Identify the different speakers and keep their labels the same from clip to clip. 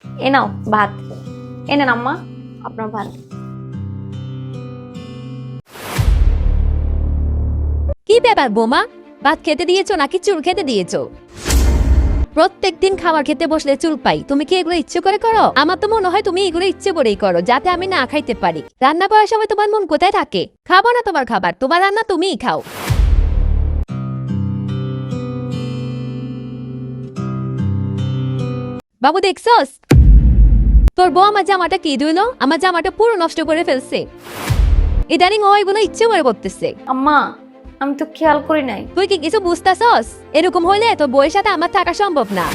Speaker 1: এ নাও ভাত, এনে আম্মা আপনার ভাত।
Speaker 2: কি ব্যাপার বোমা, ভাত খেতে দিয়েছো নাকি চুল খেতে দিয়েছো? প্রত্যেকদিন খাবার খেতে বসলে চুল পাই, তুমি কি এগুলো ইচ্ছে করে করো? আমার তো মনে হয় তুমি এগুলো ইচ্ছে করেই করো, যাতে আমি না খাইতে পারি। রান্না করার সময় তোমার মন কোথায় থাকে? খাবো না তোমার খাবার, তোমার রান্না তুমিই খাও। বাবু দেখছস, তোর বউ আমার জামাটা কি দিল? আমার জামাটা পুরো নষ্ট করে ফেলছে। ইদানিং ও এগুলো ইচ্ছে করে করতেছে।
Speaker 1: আম্মা আমি তো খেয়াল করি নাই।
Speaker 2: তুই কি কিছু বুঝতেছস? এরকম হইলে তোর বউয়ের সাথে আমার থাকা সম্ভব না।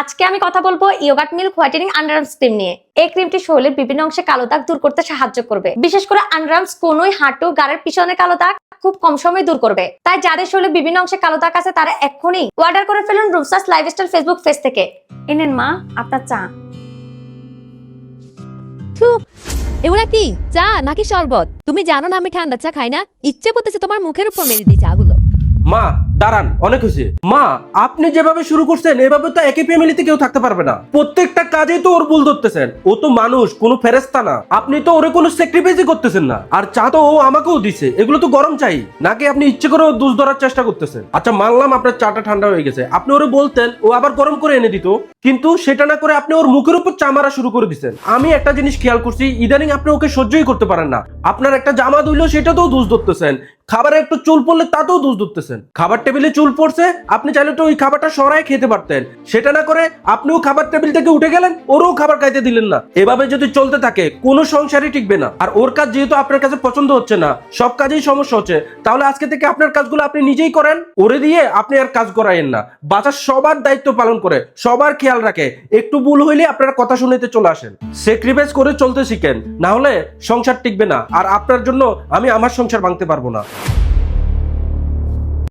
Speaker 1: আজকে আমি কথা বলবো yoghurt milk whitening underarms cream নিয়ে। এই ক্রিমটি শরীরের বিভিন্ন অংশে কালো দাগ দূর করতে সাহায্য করবে, বিশেষ করে আন্ডারআর্মস, কোনোই, হাঁটু, গাড়ের পিছনে কালো দাগ খুব কম সময়ে দূর করবে। তাই যাদের শরীরে বিভিন্ন অংশে কালো দাগ আছে তারা এক্ষুনি অর্ডার করে ফেলুন রুমসাস লাইফস্টাইল ফেসবুক পেজ থেকে। এনেন মা আপনার চা।
Speaker 2: এগুলা কি চা নাকি শরবত? তুমি জানো না আমি ঠান্ডা চা খাই না। ইচ্ছে করতেছে তোমার মুখের উপর মেরে দিই চাগুলো।
Speaker 3: মা দাঁড়ান, অনেক হয়েছে। মা আপনি যেভাবে শুরু করছেন এভাবে তো একই ফ্যামিলিতে কেউ থাকতে পারবে না। প্রত্যেকটা কাজেই তো ওর ভুল ধরতেছেন। ও তো মানুষ, কোনো ফেরেস্তা না। আপনি তো ওরে কোনো স্যাক্রিফাইসই করতেছেন না। আর চা তো ও আমাকেও দিছে, এগুলো তো গরম চাই নাকি আপনি ইচ্ছে করে ওর দোষ ধরার চেষ্টা করতেছেন? আচ্ছা মানলাম আপনার চাটা ঠান্ডা হয়ে গেছে, আপনি ওরে বলতেন, ও আবার গরম করে এনে দিত। কিন্তু সেটা না করে আপনি ওর মুখের উপর চা মারা শুরু করে দিচ্ছেন। আমি একটা জিনিস খেয়াল করছি, ইদানিং আপনি ওকে সহ্যই করতে পারেন না। আপনার একটা জামা ধুইলো সেটাতেও দোষ ধরতেছেন, খাবারে একটু চুল পড়লে তাতেও দোষ ধরতেছেন। খাবার টেবিলে চুল পড়ছে, আপনি চাইলে তো ওই খাবারটা সরাই খেতে পারতেন। সেটা না করে আপনিও খাবার টেবিল থেকে উঠে গেলেন, ওরও খাবার খাইতে দিলেন না। এভাবে যদি চলতে থাকে কোনো সংসারই টিকবে না। আর ওর কাজ যেহেতু আপনার কাছে পছন্দ হচ্ছে না, সব কাজেই সমস্যা হচ্ছে, তাহলে আজকে থেকে আপনার কাজগুলো আপনি নিজেই করেন। ওরে দিয়ে আপনি আর কাজ করাইয়েন না। বাচ্চা সবার দায়িত্ব পালন করে, সবার খেয়াল রাখে। একটু ভুল হইলে আপনারা কথা শুনতে চলে আসেন। স্যাক্রিফাইস করে চলতে শিখেন, না হলে সংসার টিকবে না। আর আপনার জন্য আমি আমার সংসার ভাঙতে পারবো না।